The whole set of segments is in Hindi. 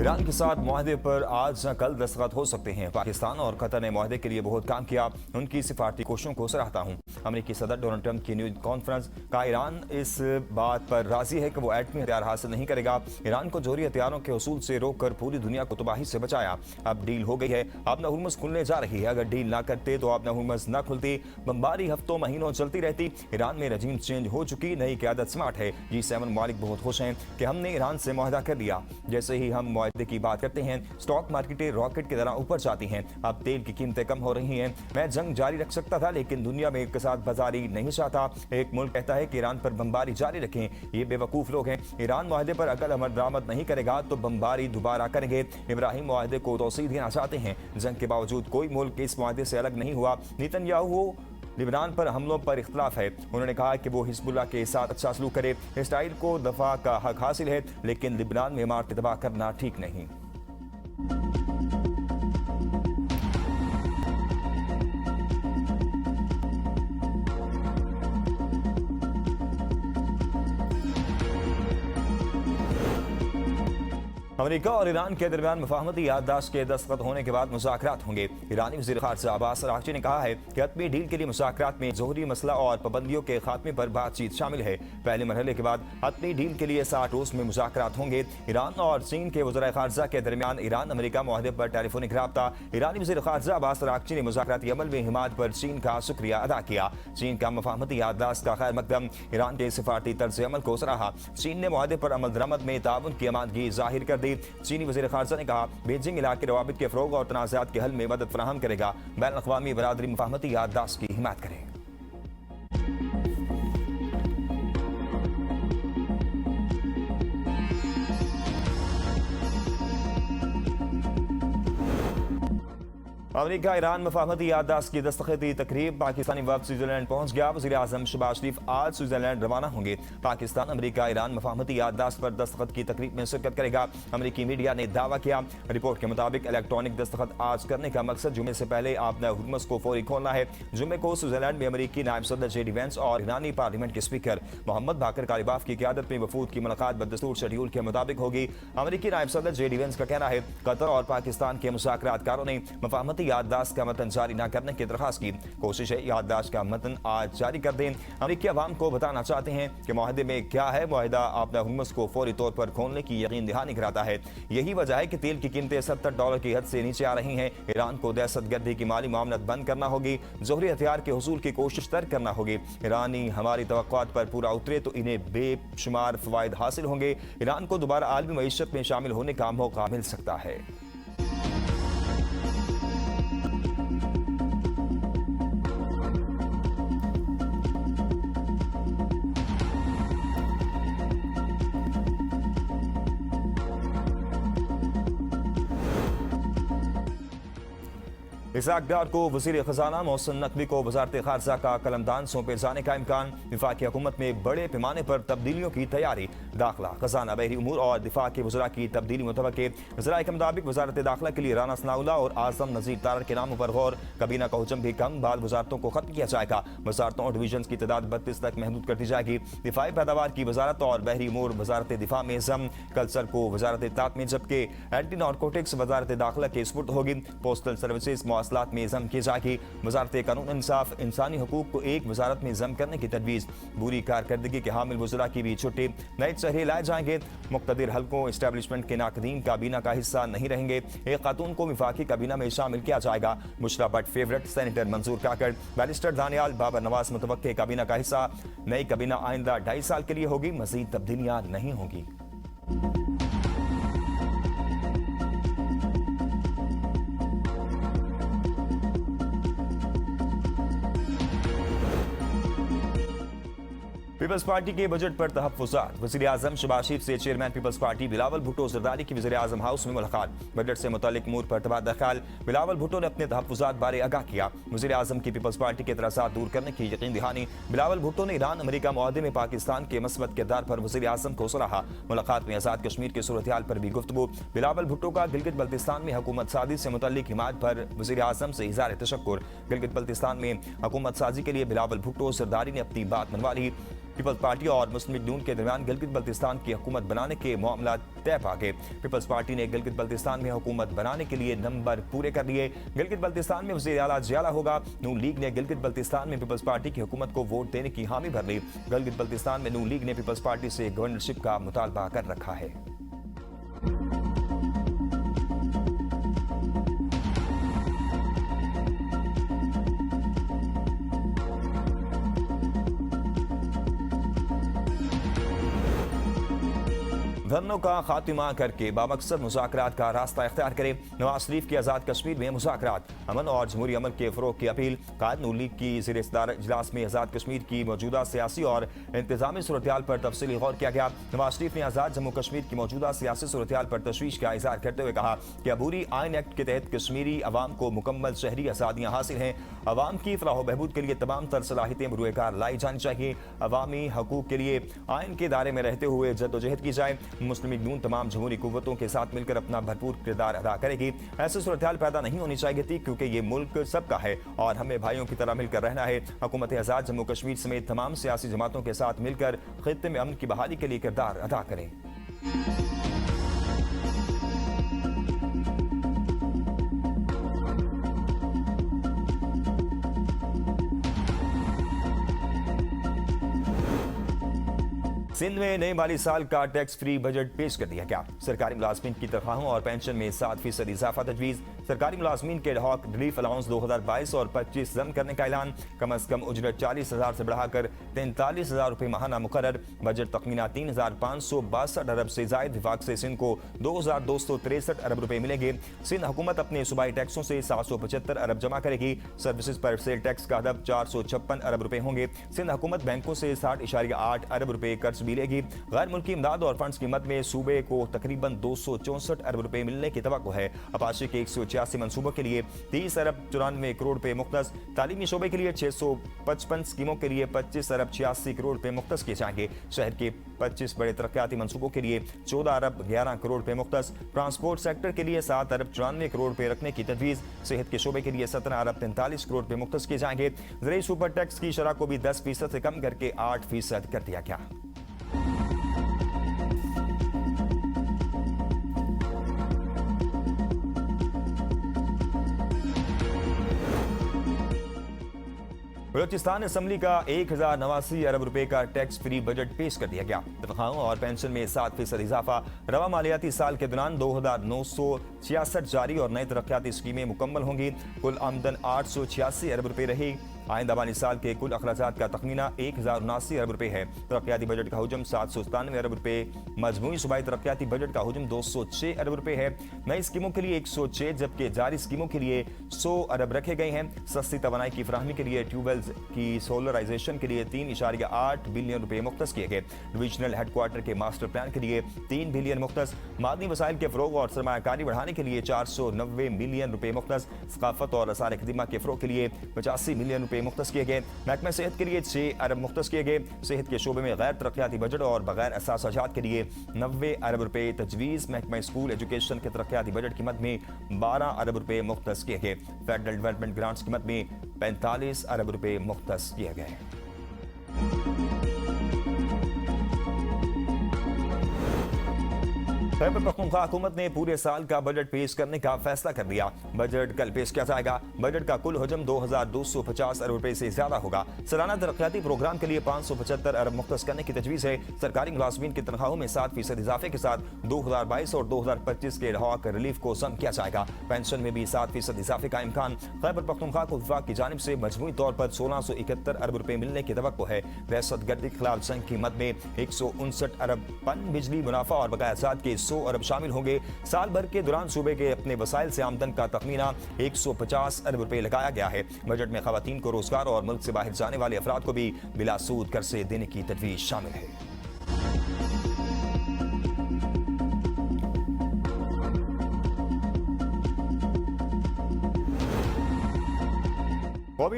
ईरान के साथ मुआहदे पर आज न कल दस्तखत हो सकते हैं। पाकिस्तान और कतर ने मुआहदे के लिए बहुत काम किया, उनकी सिफारती कोशिशों को सराहता हूँ। अमेरिकी सदर डोनाल्ड ट्रंप की न्यूज कॉन्फ्रेंस का ईरान इस बात पर राजी है कि वो एटमी हथियार हासिल नहीं करेगा। ईरान को जोहरी हथियारों के उसूल से रोककर पूरी दुनिया को तबाही से बचाया। अब डील हो गई है, अब हुर्मुज़ खुलने जा रही है। अगर डील ना करते तो अब हुर्मुज़ न खुलती, बमबारी हफ्तों महीनों चलती रहती। ईरान में रजीम चेंज हो चुकी, नई क़यादत स्मार्ट है। G7 ममालिक बहुत खुश हैं कि हमने ईरान से मुआहदा कर लिया। जैसे ही हम मुआहदे की बात करते हैं, स्टॉक मार्केटें रॉकेट की तरह ऊपर जाती हैं। अब तेल की कीमतें कम हो रही हैं। मैं जंग जारी रख सकता था, लेकिन दुनिया में एक साथ बाजारी नहीं चाहता। एक मुल्क कहता है कि ईरान पर बमबारी जारी रखें, ये बेवकूफ़ लोग हैं। ईरान मुआहदे पर अगर अमल दरामद नहीं करेगा तो बमबारी दोबारा करेंगे। इब्राहिम मुआहदे को तोसी देना चाहते हैं। जंग के बावजूद कोई मुल्क इस मुआहदे से अलग नहीं हुआ। नेतन्याहू लिबनान पर हमलों पर इख्तलाफ है। उन्होंने कहा कि वो हिजबुल्लाह के साथ अच्छा सलूक करे। इसराइल को दफा का हक हासिल है, लेकिन लिबनान में इमारतें तबाह करना ठीक नहीं। अमेरिका और ईरान के दरमियान मुफाहमती याददाश्त के दस्तखत होने के बाद मुज़ाकरात होंगे। ईरानी वज़ीर ख़ारिजा अब्बास अराग़ची ने कहा है कि हतमी डील के लिए मुज़ाकरात में जोहरी मसला और पाबंदियों के खात्मे पर बातचीत शामिल है। पहले मरहले के बाद हतमी डील के लिए 60 रोज़ में मुज़ाकरात होंगे। ईरान और चीन के वज़ीर ख़ारिजा के दरमियान ईरान अमेरिका मुआहदे पर टेलीफोनिक रब्ता। ईरानी वज़ीर ख़ारिजा अब्बास अराग़ची ने मुज़ाकराती अमल में हिमायत पर चीन का शुक्रिया अदा किया। चीन का मुफाहमती याददाश्त का खैर मकदम, ईरान के सिफारती तर्ज अमल को सराहा। चीन ने मुआहदे पर अमल दरामद में ताउन की आमादगी जाहिर कर दी। चीनी वज़ीर ख़ारिजा ने कहा बीजिंग इलाके रवाबित के फ़रोग़ और तनाज़ात के हल में मदद फराहम करेगा। बैन अक़वामी बरादरी मुफाहमती याददाश्त की हिमायत करे। अमेरिका ईरान मुफाहमती याददाश्त की दस्तखती तकरीब। पाकिस्तानी वफ़द स्विट्ज़रलैंड पहुंच गया। वज़ीर आज़म शहबाज शरीफ आज स्विट्ज़रलैंड रवाना होंगे। पाकिस्तान अमेरिका ईरान मुफाहमती याददाश्त पर दस्तखत की तकरीब में शिरकत करेगा। अमेरिकी मीडिया ने दावा किया। रिपोर्ट के मुताबिक इलेक्ट्रॉनिक दस्तखत आज करने का मकसद जुमे से पहले आपना हुर्मुज़ को फौरी खोलना है। जुमे को स्विट्ज़रलैंड में अमेरिकी नायब सदर JD वैंस और ईरानी पार्लियामेंट के स्पीकर मोहम्मद बाकर कालिबाफ की क़यादत में वफूद की मुलाकात बदस्तूर शेड्यूल के मुताबिक होगी। अमेरिकी नायब सदर JD वैंस का कहना है कतर और पाकिस्तान के मुज़ाकरातकारों ने मुफाहमती याददाश्त का मतन जारी न करने की दरख्वास्त की। कोशिश है याददाश्त का मतन आज जारी कर दें। अमेरिकी अवाम को बताना चाहते हैं कि मुआहदे में क्या है। मुआहदा आपना हुर्मुज़ को फौरी तौर पर खोलने की यकीन दहानी कराता है। यही वजह है कि तेल की कीमतें $70 की हद से नीचे आ रही हैं। ईरान को दहशतगर्दी की माली मामलत बंद करना होगी। जोहरी हथियार के हुसूल की कोशिश तर्क करना होगी। ईरानी हमारी तवक्कुआत पर पूरा उतरे तो इन्हें बेशुमार फ़वाइद हासिल होंगे। ईरान को दोबारा आलमी मईशत में शामिल होने का मौका मिल सकता है। इसहाक डार को वज़ीर ख़ज़ाना, मोहसिन नकवी को वज़ारत ख़ारिजा का कलमदान सौंपे जाने का इम्कान। वफाकी हुकूमत में बड़े पैमाने पर तब्दीलियों की तैयारी। दाखिला, ख़ज़ाना, बहरी उमूर और दिफा के वज़रा की तब्दीली मुतवक्के। वज़राए के मुताबिक वज़ारत दाखिला के लिए राना सनाउल्लाह और आज़म नज़ीर तारड़ के नामों पर गौर। कबीना का हुजम भी कम, बाद वज़ारतों को खत्म किया जाएगा। वज़ारतों और डिवीजन की तादाद 32 तक महदूद कर दी जाएगी। दिफाई पैदावार की वज़ारत और बहरी उमूर वज़ारत दिफा में ज़म। कल्चर को वज़ारत इत्ताअत में, जबकि एंटी नारकोटिक्स वज़ारत दाखिला के सुपुर्द होगी। पोस्टल सर्विसेज मवासलात में ज़म की जाएगी। वज़ारत कानून इंसाफ इंसानी हुकूक को एक वज़ारत में ज़म करने की तजवीज़। बुरी कारकर्दगी के हामिल वज़रा की भी छुट्टी। नए चेहरे लाए जाएंगे। मुक़्तदिर हल्कों इस्टेब्लिशमेंट के नाकदीन काबीना का हिस्सा नहीं रहेंगे। एक खातून को वफाकी काबीना में शामिल किया जाएगा। बुशरा भट्ट फेवरेट, सेनेटर मंजूर काकड़, बैरिस्टर दानियाल, बाबर नवाज मुतवक्के काबीना का हिस्सा। नई काबीना आइंदा 2.5 साल के लिए होगी। मज़ीद तब्दीलियाँ नहीं होंगी। पीपल्स पार्टी के बजट पर तहफ़्फ़ुज़ात। वज़ीर आज़म शहबाज शरीफ से चेयरमैन पीपल्स पार्टी बिलावल भुट्टो ज़रदारी की वज़ीर आज़म हाउस में मुलाकात। बजट से मुतालिक अमूर पर तबादला ख्याल। बिलावल भुट्टो ने अपने तहफ़्फ़ुज़ात बारे आगाह किया। वज़ीर आज़म की पीपल्स पार्टी के एतराज़ात दूर करने की यकीन दहानी। बिलावल भुट्टो ने ईरान अमेरिका मुआहदे में पाकिस्तान के मस्बत किरदार पर वज़ीर आज़म को सराहा। मुलाकात में आज़ाद कश्मीर की सूरत हाल पर भी गुफ्तगू। बिलावल भुट्टो का गिलगित बल्तिस्तान में हुकूमत साजी से मुतल्लिक हिमायत पर वज़ीर आज़म से इज़हार तशक्कुर। गिलगित बल्तिस्तान में हुकूमत साजी के लिए बिलावल भुट्टो ज़रदारी ने अपनी बात मनवा ली। पीपल्स पार्टी और मुस्लिम लीग नून के दरमियान गिलगित बल्तिस्तान की हुकूमत बनाने के मामला तय पा गए। पीपल्स पार्टी ने गिलगित बल्तिस्तान में हुकूमत बनाने के लिए नंबर पूरे कर लिए। गिलगित बल्तिस्तान में वज़ीर आला जियाला होगा। नून लीग ने गिलगित बल्तिस्तान में पीपल्स पार्टी की हुकूमत को वोट देने की हामी भर ली। गिलगित बल्तिस्तान में नून लीग ने पीपल्स पार्टी से गवर्नरशिप का मुतालबा कर रखा है। धरनों का खात्मा करके बामकसद मुज़ाकरात का रास्ता इख्तियार करें। नवाज शरीफ की आज़ाद कश्मीर में मुज़ाकरात, अमन और जमहूरी अमन के फ़रोग़ की अपील। कायद नून लीग की ज़ेर सदारत इजलास में आज़ाद कश्मीर की मौजूदा सियासी और इंतज़ामी सूरत-ए-हाल पर तफसीली गौर किया गया। नवाज शरीफ ने आज़ाद जम्मू कश्मीर की मौजूदा सियासी सूरत-ए-हाल पर तशवीश का इज़हार करते हुए कहा कि अबूरी आइन एक्ट के तहत कश्मीरी अवाम को मुकम्मल शहरी आज़ादियाँ हासिल हैं। अवाम की फलाह बहबूद के लिए तमाम तर सलाहियतें बरूएकार लाई जानी चाहिए। अवामी हकूक़ के लिए आइन के दायरे में रहते हुए जद्दोजहद की जाए। मुस्लिम लीग नून तमाम जमहूरी कुव्वतों के साथ मिलकर अपना भरपूर किरदार अदा करेगी। ऐसी सूरत-ए-हाल पैदा नहीं होनी चाहिए थी, क्योंकि ये मुल्क सबका है और हमें भाइयों की तरह मिलकर रहना है। हुकूमत आज़ाद जम्मू कश्मीर समेत तमाम सियासी जमातों के साथ मिलकर खित्ते में अमन की बहाली के लिए किरदार अदा करें। सिंध में नए माली साल का टैक्स फ्री बजट पेश कर दिया गया। सरकारी मुलाजमीन की तनख्वाहों और पेंशन में 7% इजाफा तजवीज़। सरकारी मुलाजमीन के एडहॉक रिलीफ अलाउंस 2022 और 25 जम करने का ऐलान। कम अज कम उजरत 40,000 से बढ़ाकर 43,000 रुपये माहाना मुकर्रर। बजट तखमीना 3,562 अरब से जायद। विभाग से सिंध को 2,263 अरब रुपये मिलेंगे। सिंध हुकूमत अपने सूबाई टैक्सों से 775 अरब जमा करेगी। सर्विसेज पर सेल टैक्स का हदफ 456 अरब रुपये होंगे। सिंध हुकूमत बैंकों से 60.8 अरब रुपये कर्ज मिलेगी। गैर मुल्की इमदाद और फंड्स की मद में सूबे को तकरीबन 264 अरब रुपए मिलने की तवक्को है। अपाचे के 186 मनसूबों के लिए 30 अरब 94 करोड़ रुपए मुख्तस। तालीमी शोबे के लिए 655 स्कीमों के लिए 25 अरब 86 करोड़ रुपए मुख्तस किए जाएंगे। शहर के 25 बड़े तरक्याती मनसूबों के लिए 14 अरब 11 करोड़ रुपए मुख्तस। ट्रांसपोर्ट सेक्टर के लिए 7 अरब 94 करोड़ रुपए रखने की तजवीज़। सेहत के शोबे के लिए 17 अरब 43 करोड़ रुपए मुख्तस किए जाएंगे। ज़रूरी सुपर टैक्स की शरह को भी 10% से कम करके 8% कर दिया गया। बलूचिस्तान असम्बली का 1,089 अरब रुपए का टैक्स फ्री बजट पेश कर दिया गया। तनख्वाहों और पेंशन में 7% इजाफा। रवा मालियाती साल के दौरान 2,966 जारी और नई तरक्याती स्कीमें मुकम्मल होंगी। कुल आमदन 886 अरब रुपए रही। आइंदा माली साल के कुल अखराजात का तखमीना 1,079 अरब रुपए है। तरक्याती बजट का हुजम 797 अरब रुपए। मजमूई सूबाई तरक्याती बजट का हुजम 206 अरब रुपए है। नई स्कीमों के लिए 106 जबकि जारी स्कीमों के लिए 100 अरब रखे गए हैं। सस्ती तवानाई की फराहमी के लिए ट्यूबवेल्स की सोलराइजेशन के लिए 3.8 बिलियन रुपए मुख्तस किए गए। डिविजनल हेडक्वार्टर के मास्टर प्लान के लिए 3 बिलियन मुख्तस। मादनी वसाइल के फरोग और सरमायाकारी बढ़ाने के लिए 490 मिलियन रुपए मुख्तस। सकाफत और आसार खिदमा के फरोग के लिए 85 मिलियन रुपए मुख्तस किए गए। महकमा सेहत के लिए 6 अरब मुख्तस किए गए। सेहत के शोबे में गैर तरक्याती बजट और बगैर असासाजात के लिए 90 अरब रुपए तजवीज़। महकमा स्कूल एजुकेशन के तरक्याती बजट की मद में 12 अरब रुपए मुख्तस किए गए। फेडरल डेवलपमेंट ग्रांट्स की मद में 45 अरब रुपए मुख्तस किए गए। खैबर पख्तूनख्वा हुकूमत ने पूरे साल का बजट पेश करने का फैसला कर लिया। बजट कल पेश किया जाएगा। बजट का कुल हुजम 2,250 अरब रुपए से ज्यादा होगा। सालाना तरक्याती प्रोग्राम के लिए 575 अरब मुख्तस करने की तजवीज़ है। सरकारी मुलाजमीन की तनख्वाहों में 7% इजाफे के साथ 2022 और 2025 के एडहॉक रिलीफ को जम किया जाएगा। पेंशन में भी 7% इजाफे का इम्कान। खैबर पख्तूनख्वा को विफाक की जानिब से मजमूई तौर पर 1671 अरब रुपए मिलने की तवक्को है। दहशतगर्दी के खिलाफ जंग की मद में 159 अरब पन बिजली मुनाफा और बकाया जात के 100 अरब शामिल होंगे। साल भर के दौरान सूबे के अपने वसाइल से आमदन का तखमीना 150 अरब रुपए लगाया गया है। बजट में खवातीन को रोजगार और मुल्क से बाहर जाने वाले अफराद को भी बिला सूद कर्जे देने की तजवीज़ शामिल है।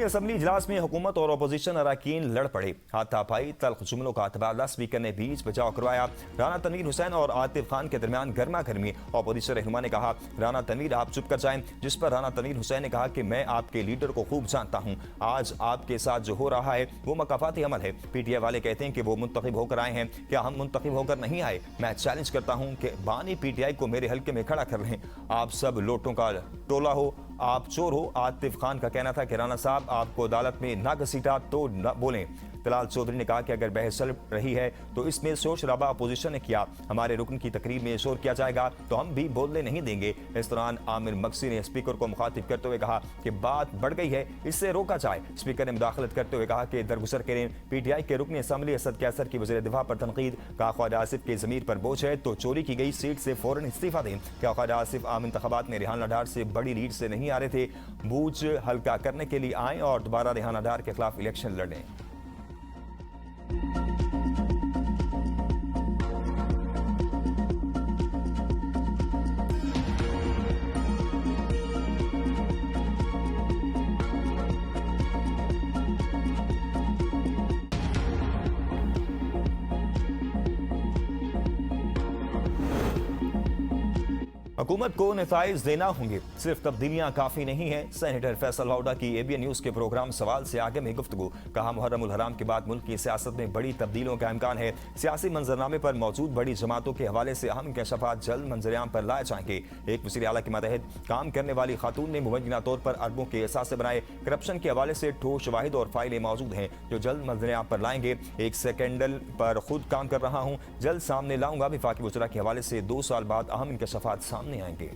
कौमी असम्बली इजलास में हुकूमत और अपोजिशन अरकान लड़ पड़े। हाथापाई तल्ख जुमलों का तबादला स्पीकर ने बीच बचाव करवाया। राना तनवीर हुसैन और आतिफ खान के दरमियान गर्मा गर्मी। अपोजिशन रहनुमा ने कहा, राना तनवीर आप चुप कर जाएं, जिस पर राना तनवीर हुसैन ने कहा कि मैं आपके लीडर को खूब जानता हूं। आज आपके साथ जो हो रहा है वो मकाफाती अमल है। पीटीआई वाले कहते हैं कि वो मुंतखब होकर आए हैं, क्या हम मुंतखब होकर नहीं आए? मैं चैलेंज करता हूं कि बानी पीटीआई को मेरे हल्के में खड़ा कर लें। आप सब लोटों का टोला हो, आप चोर हो। आतिफ खान का कहना था कि राना साहब आपको अदालत में ना घसीटा तो न बोलें। तलाल चौधरी ने कहा कि अगर बहस चल रही है तो इसमें शोर शराबा अपोजिशन ने किया। हमारे रुकन की तकरीर में शोर किया जाएगा तो हम भी बोलने नहीं देंगे। इस दौरान आमिर मक्सी ने स्पीकर को मुखातिब करते हुए कहा कि बात बढ़ गई है, इससे रोका जाए। स्पीकर ने मुदाखलत करते हुए कहा कि दरगुजर करें। पीटीआई के रुकन असम्बली असद कैसर की वज़ीर दिफा पर तनकीद। कहा ख्वाजा आसिफ के ज़मीर पर बोझ है तो चोरी की गई सीट से फौरन इस्तीफा दें। क्या ख्वाजा आसिफ आम इंतखाबात में रेहान लाडार से बड़ी लीड से नहीं आ रहे थे? बोझ हल्का करने के लिए आए और दोबारा रेहान लाडार के खिलाफ इलेक्शन लड़ें। हुकूमत को नताइज देना होंगे, सिर्फ तब्दीलियां काफी नहीं है। सेनेटर फैसल लाउडा की एबीएन न्यूज के प्रोग्राम सवाल से आगे में गुफ्तगू। कहा, मुहर्रम उल हराम के बाद मुल्क की सियासत में बड़ी तब्दीलियों का इम्कान है। सियासी मंजरनामे पर मौजूद बड़ी जमातों के हवाले से अहम इंकशाफात जल्द मंजरेआम पर लाए जाएंगे। एक वज़ीर आला के मातहत काम करने वाली खातून ने मुबैना तौर पर अरबों के एहसास बनाए। करप्शन के हवाले से ठोस शवाहिद और फाइलें मौजूद हैं जो जल्द मंजरेआम पर लाएंगे। एक स्कैंडल पर खुद काम कर रहा हूँ, जल्द सामने लाऊंगा। विफाकी वज़रा के हवाले से 2 साल बाद अहम इंकशाफात सामने आएंगे।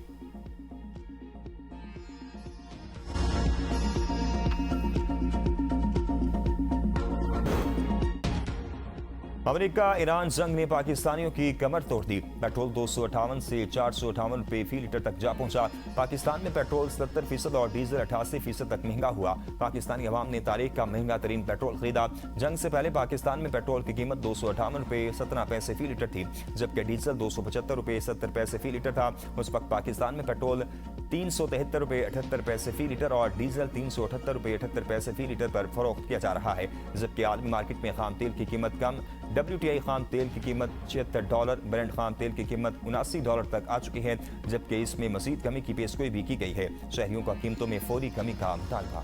अमेरिका ईरान जंग ने पाकिस्तानियों की कमर तोड़ दी। पेट्रोल 258 से 458 रुपये फी लीटर तक जा पहुंचा। पाकिस्तान में पेट्रोल 70% और डीजल 88% तक महंगा हुआ। पाकिस्तानी अवाम ने तारीख का महंगा तरीन पेट्रोल खरीदा। जंग से पहले पाकिस्तान में पेट्रोल की कीमत 258 रुपये 17 पैसे फी लीटर थी, जबकि डीजल 275 रुपये 70 पैसे फी लीटर था। उस वक्त पाकिस्तान में पेट्रोल 373 रुपये 78 पैसे फी लीटर और डीजल 378 रुपये 78 पैसे फी लीटर पर फरोख्त किया जा रहा है। जबकि आलमी मार्केट में खाम तेल की कीमत कम। WTI खाम तेल की कीमत $76, ब्रेंट खाम तेल की कीमत $79 तक आ चुकी है, जबकि इसमें मजीद कमी की पेशगोई भी की गई है। शहरियों का कीमतों में फौरी कमी का मुतालबा।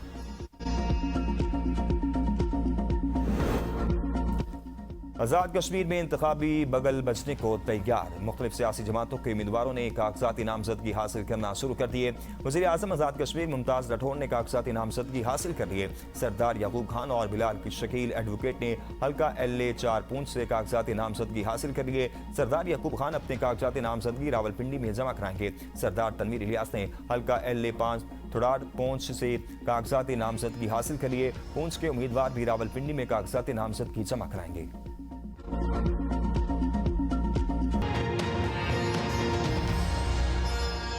आज़ाद कश्मीर में इंतखाबी बगल बजने को तैयार। मुख्तलिफ सियासी जमातों के उम्मीदवारों ने कागजाती नामजदगी हासिल करना शुरू कर दिए। वज़ीर आज़म आज़ाद कश्मीर मुमताज़ राठौर ने कागजाती नामजदगी हासिल कर लिए। सरदार याकूब खान और बिलाल की शकील एडवोकेट ने हल्का LA4 पूंछ से कागजाती नामजदगी हासिल कर लिए। सरदार याकूब खान अपने कागजाती नामजदगी रावलपिंडी में जमा कराएंगे। सरदार तनवीर इलियास ने हल्का LA5 थोड़ार पूंछ से कागजाती नामजदगी हासिल कर लिए। पूंछ के उम्मीदवार भी रावलपिंडी में कागजाती नामजदगी जमा कराएंगे।